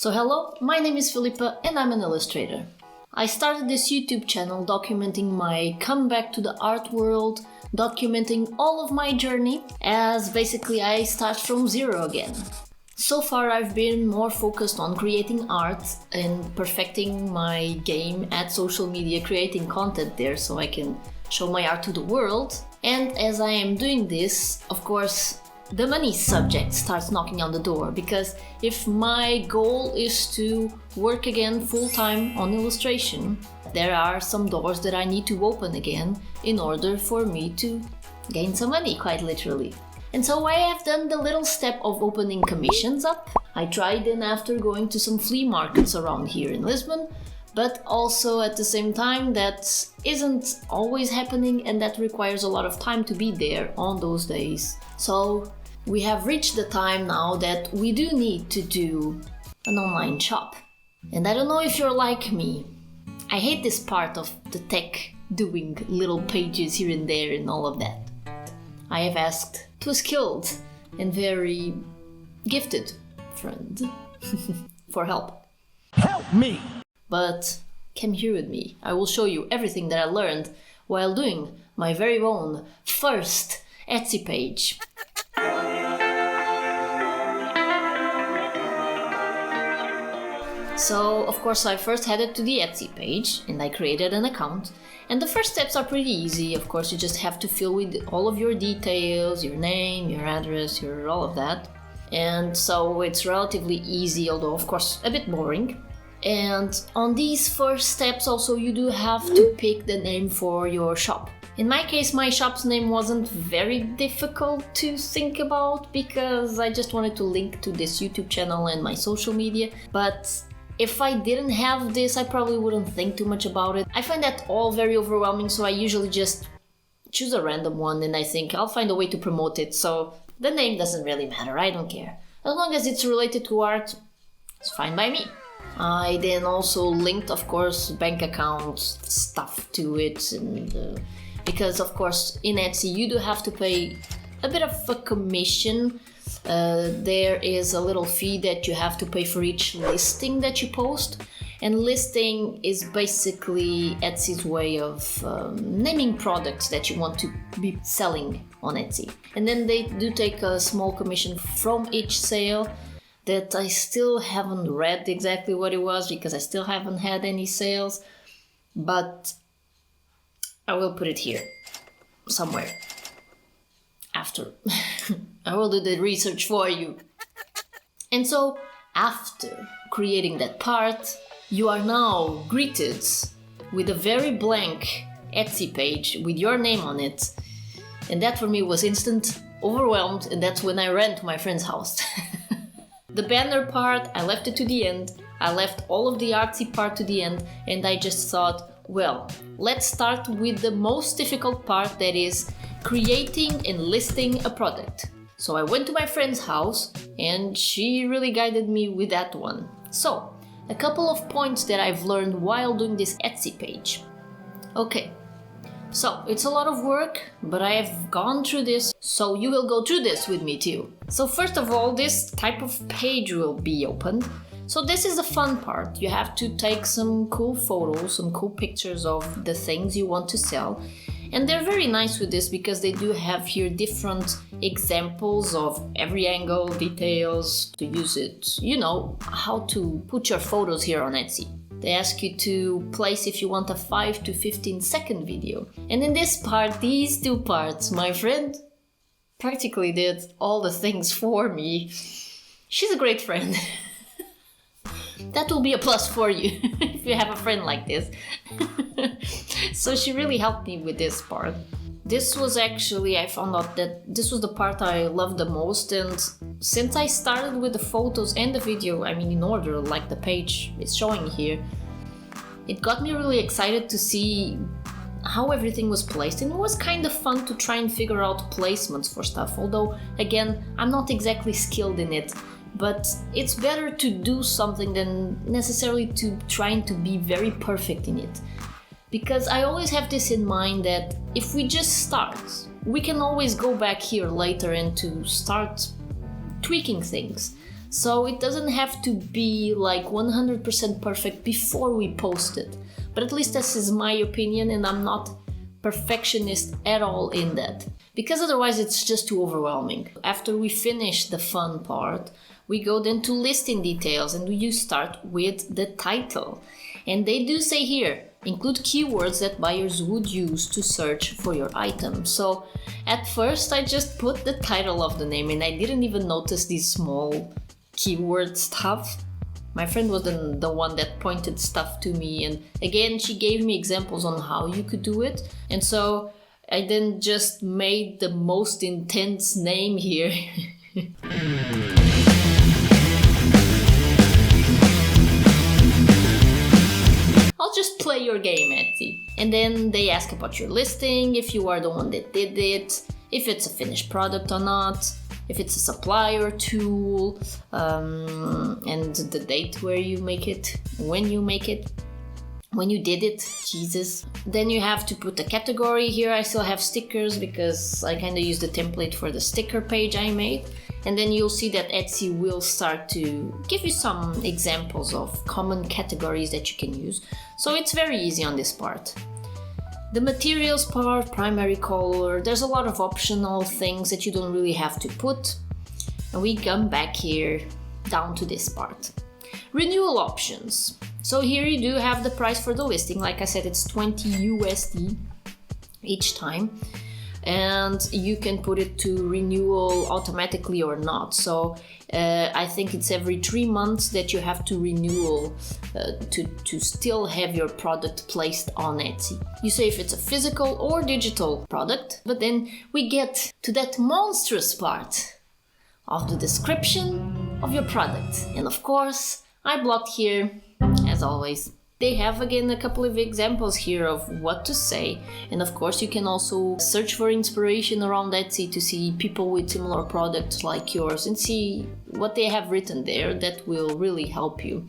So hello, my name is Filipa and I'm an illustrator. I started this YouTube channel documenting my comeback to the art world, documenting all of my journey, as basically I start from zero again. So far I've been more focused on creating art and perfecting my game at social media, creating content there so I can show my art to the world. And as I am doing this, of course, the money subject starts knocking on the door, because if my goal is to work again full-time on illustration, there are some doors that I need to open again in order for me to gain some money, quite literally. And so I have done the little step of opening commissions up. I tried then after going to some flea markets around here in Lisbon, but also at the same time that isn't always happening and that requires a lot of time to be there on those days. So we have reached the time now that we do need to do an online shop. And I don't know if you're like me. I hate this part of the tech, doing little pages here and there and all of that. I have asked to a skilled and very gifted friend for help. Help me! But come here with me. I will show you everything that I learned while doing my very own first Etsy page. So, of course, I first headed to the Etsy page and I created an account. And the first steps are pretty easy. Of course, you just have to fill with all of your details, your name, your address, all of that. And so it's relatively easy, although of course a bit boring. And on these first steps also you do have to pick the name for your shop. In my case, my shop's name wasn't very difficult to think about because I just wanted to link to this YouTube channel and my social media. But if I didn't have this, I probably wouldn't think too much about it. I find that all very overwhelming, so I usually just choose a random one and I think I'll find a way to promote it. So the name doesn't really matter, I don't care. As long as it's related to art, it's fine by me. I then also linked, of course, bank account stuff to it, and because of course in Etsy you do have to pay a bit of a commission. There is a little fee that you have to pay for each listing that you post, and listing is basically Etsy's way of naming products that you want to be selling on Etsy. And then they do take a small commission from each sale that I still haven't read exactly what it was because I still haven't had any sales, but I will put it here somewhere after. I will do the research for you. And so after creating that part, you are now greeted with a very blank Etsy page with your name on it. And that for me was instant overwhelmed, and that's when I ran to my friend's house. The banner part, I left it to the end. I left all of the artsy part to the end, and I just thought, well, let's start with the most difficult part, that is creating and listing a product. So I went to my friend's house and she really guided me with that one. So, a couple of points that I've learned while doing this Etsy page. Okay, so it's a lot of work, but I have gone through this, so you will go through this with me too. So first of all, this type of page will be opened. So this is the fun part. You have to take some cool photos, some cool pictures of the things you want to sell. And they're very nice with this because they do have here different examples of every angle, details to use it. You know, how to put your photos here on Etsy. They ask you to place if you want a 5 to 15 second video. And in this part, these two parts, my friend practically did all the things for me. She's a great friend. That will be a plus for you if you have a friend like this. So she really helped me with this part. This was actually, I found out that this was the part I loved the most, and since I started with the photos and the video, I mean in order, like the page is showing here, it got me really excited to see how everything was placed, and it was kind of fun to try and figure out placements for stuff, although again, I'm not exactly skilled in it. But it's better to do something than necessarily to trying to be very perfect in it. Because I always have this in mind that if we just start, we can always go back here later and to start tweaking things. So it doesn't have to be like 100% perfect before we post it. But at least this is my opinion, and I'm not perfectionist at all in that. Because otherwise it's just too overwhelming. After we finish the fun part, we go then to listing details, and you start with the title. And they do say here, include keywords that buyers would use to search for your item. So at first I just put the title of the name, and I didn't even notice these small keyword stuff. My friend was the one that pointed stuff to me, and again she gave me examples on how you could do it. And so I then just made the most intense name here. I'll just play your game, Etsy. And then they ask about your listing, if you are the one that did it, if it's a finished product or not, if it's a supplier tool, and the date where you make it, when you make it, when you did it, Jesus. Then you have to put a category. Here I still have stickers because I kind of used the template for the sticker page I made. And then you'll see that Etsy will start to give you some examples of common categories that you can use. So it's very easy on this part. The materials part, primary color, there's a lot of optional things that you don't really have to put. And we come back here down to this part. Renewal options. So here you do have the price for the listing. Like I said, it's 20 USD each time. And you can put it to renewal automatically or not. So I think it's every 3 months that you have to renewal to still have your product placed on Etsy. You say if it's a physical or digital product, but then we get to that monstrous part of the description of your product. And of course, I blocked here, as always. They have again a couple of examples here of what to say, and of course you can also search for inspiration around Etsy to see people with similar products like yours and see what they have written there. That will really help you.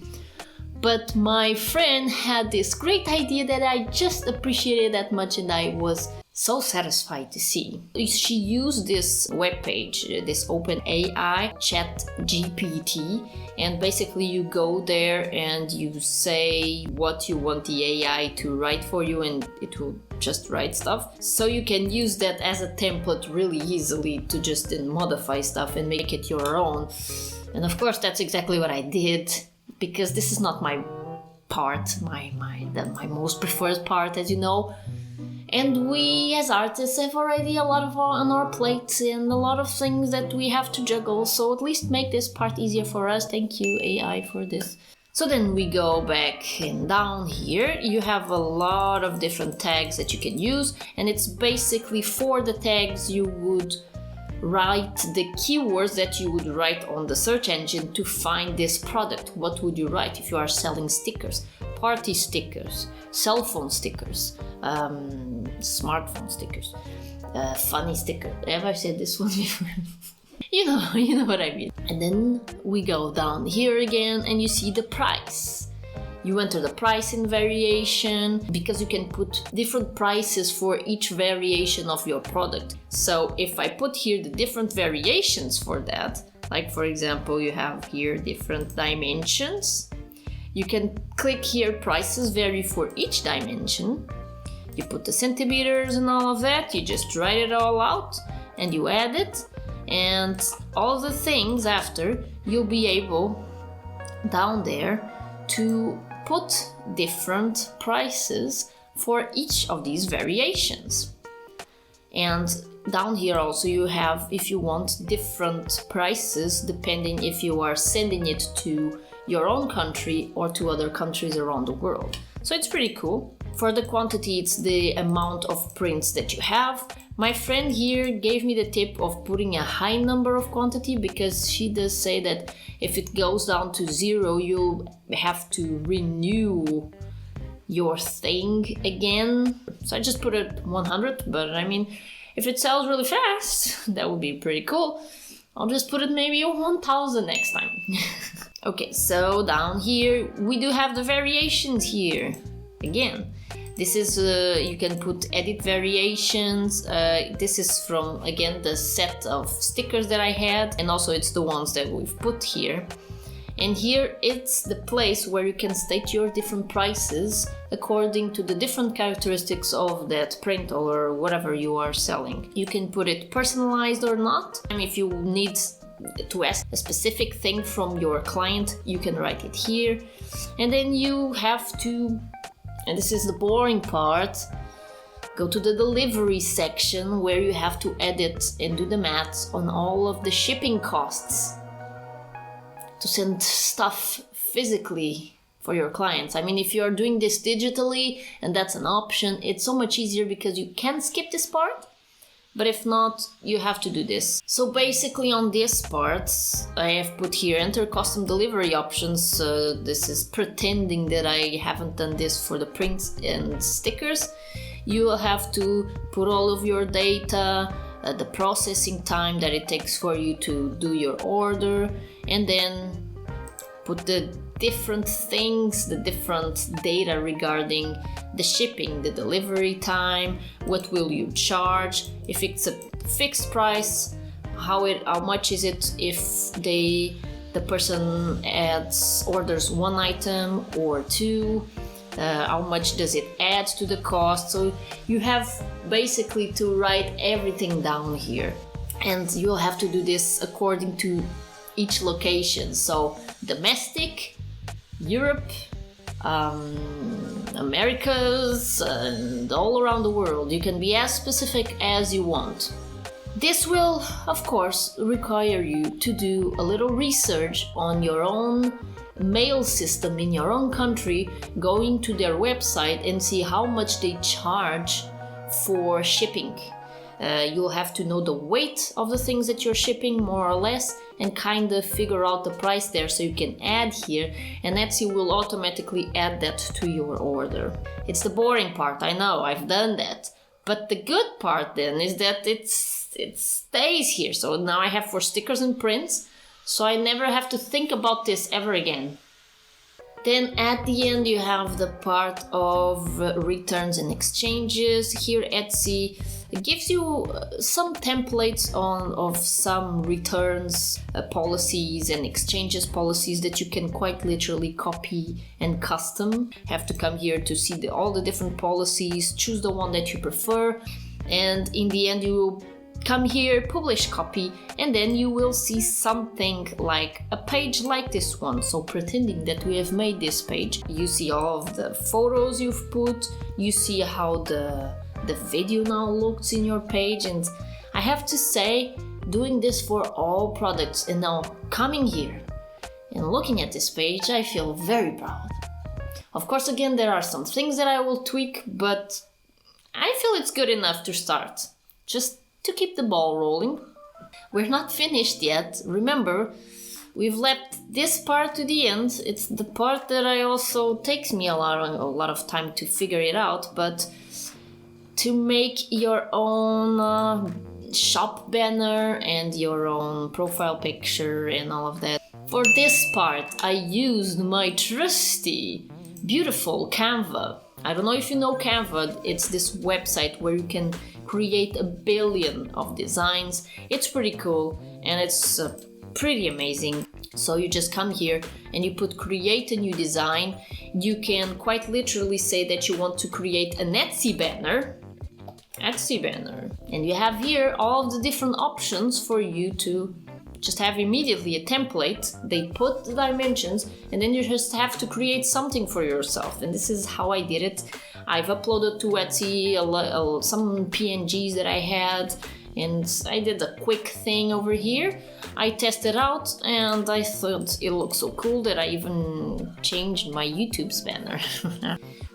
But my friend had this great idea that I just appreciated that much, and I was so satisfied to see. She used this webpage, this OpenAI ChatGPT, and basically you go there and you say what you want the AI to write for you, and it will just write stuff. So you can use that as a template really easily to just then modify stuff and make it your own. And of course that's exactly what I did, because this is not my part, my most preferred part, as you know. And we as artists have already a lot on our plates and a lot of things that we have to juggle, so at least make this part easier for us. Thank you, AI, for this. So then we go back and down here. You have a lot of different tags that you can use, and it's basically for the tags you would write the keywords that you would write on the search engine to find this product. What would you write if you are selling stickers? Party stickers, cell phone stickers, smartphone stickers, funny sticker. Have I said this one before? You know what I mean. And then we go down here again and you see the price. You enter the price in variation, because you can put different prices for each variation of your product. So if I put here the different variations for that, like for example, you have here different dimensions. You can click here, prices vary for each dimension. You put the centimeters and all of that, you just write it all out and you add it. And all the things after, you'll be able down there to put different prices for each of these variations. And down here also you have, if you want, different prices depending if you are sending it to your own country or to other countries around the world. So it's pretty cool. For the quantity, it's the amount of prints that you have. My friend here gave me the tip of putting a high number of quantity, because she does say that if it goes down to 0, you'll have to renew your thing again. So I just put it 100, but I mean, if it sells really fast, that would be pretty cool. I'll just put it maybe 1000 next time. Okay, so down here we do have the variations here. Again, This is, you can put edit variations. This is from, again, the set of stickers that I had, and also it's the ones that we've put here. And here it's the place where you can state your different prices according to the different characteristics of that print or whatever you are selling. You can put it personalized or not. And if you need to ask a specific thing from your client, you can write it here. And then you have to, and this is the boring part, go to the delivery section where you have to edit and do the maths on all of the shipping costs to send stuff physically for your clients. I mean, if you're doing this digitally and that's an option, it's so much easier because you can skip this part. But if not, you have to do this. So basically on this part, I have put here enter custom delivery options. This is pretending that I haven't done this for the prints and stickers. You will have to put all of your data, the processing time that it takes for you to do your order, and then put the different things, the different data regarding the shipping, the delivery time, what will you charge, if it's a fixed price, how much is it if the person orders one item or two, how much does it add to the cost. So you have basically to write everything down here, and you'll have to do this according to each location. So domestic, Europe, Americas, and all around the world. You can be as specific as you want. This will, of course, require you to do a little research on your own mail system in your own country, going to their website and see how much they charge for shipping. You'll have to know the weight of the things that you're shipping, more or less, and kind of figure out the price there so you can add here, and Etsy will automatically add that to your order. It's the boring part, I know, I've done that. But the good part then is that it stays here. So now I have for stickers and prints, so I never have to think about this ever again. Then at the end you have the part of returns and exchanges. Here Etsy gives you some templates of some returns policies and exchanges policies that you can quite literally copy and custom. Have to come here to see all the different policies, choose the one that you prefer, and in the end you will come here, publish copy, and then you will see something like a page like this one. So pretending that we have made this page, you see all of the photos you've put, you see how the video now looks in your page. And I have to say, doing this for all products and now coming here and looking at this page, I feel very proud. Of course, again, there are some things that I will tweak, but I feel it's good enough to start, just to keep the ball rolling. We're not finished yet. Remember, we've left this part to the end. It's the part that takes me a lot of time to figure it out, but to make your own shop banner and your own profile picture and all of that. For this part, I used my trusty, beautiful Canva. I don't know if you know Canva. It's this website where you can create 1 billion of designs. It's pretty cool and it's pretty amazing. So you just come here and you put create a new design. You can quite literally say that you want to create an Etsy banner. And you have here all of the different options for you to just have immediately a template. They put the dimensions and then you just have to create something for yourself. And this is how I did it. I've uploaded to Etsy some PNGs that I had, and I did a quick thing over here. I tested out and I thought it looked so cool that I even changed my YouTube's banner.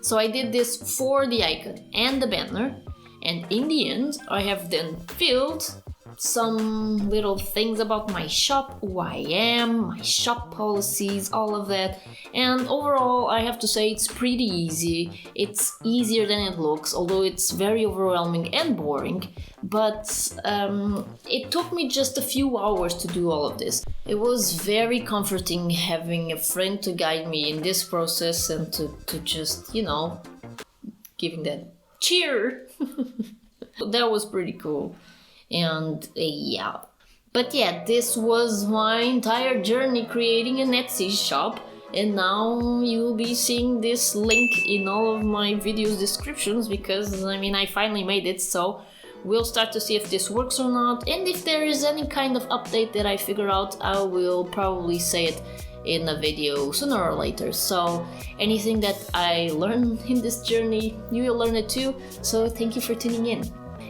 So I did this for the icon and the banner, and in the end I have then filled some little things about my shop, who I am, my shop policies, all of that. And overall, I have to say it's pretty easy. It's easier than it looks, although it's very overwhelming and boring. But it took me just a few hours to do all of this. It was very comforting having a friend to guide me in this process and to just, giving that cheer. That was pretty cool. And yeah. But yeah, this was my entire journey creating an Etsy shop. And now you will be seeing this link in all of my videos descriptions because I finally made it, so we'll start to see if this works or not. And if there is any kind of update that I figure out, I will probably say it in a video sooner or later. So anything that I learn in this journey, you will learn it too. So thank you for tuning in.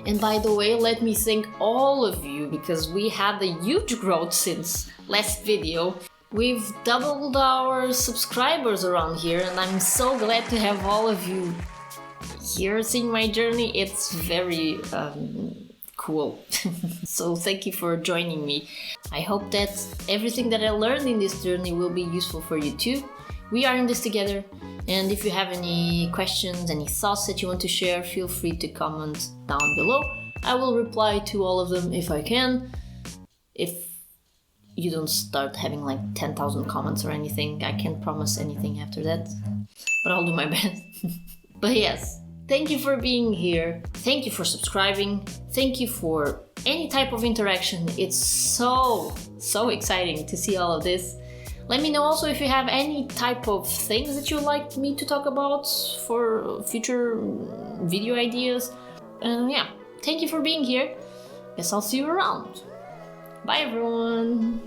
And by the way, let me thank all of you because we had a huge growth since last video. We've doubled our subscribers around here, and I'm so glad to have all of you here seeing my journey. It's very cool. So thank you for joining me. I hope that everything that I learned in this journey will be useful for you too. We are in this together, and if you have any questions, any thoughts that you want to share, feel free to comment down below. I will reply to all of them if I can. If you don't start having like 10,000 comments or anything, I can't promise anything after that, but I'll do my best. But yes, thank you for being here. Thank you for subscribing. Thank you for any type of interaction. It's so exciting to see all of this. Let me know also if you have any type of things that you'd like me to talk about for future video ideas. And yeah, thank you for being here. Guess I'll see you around. Bye everyone!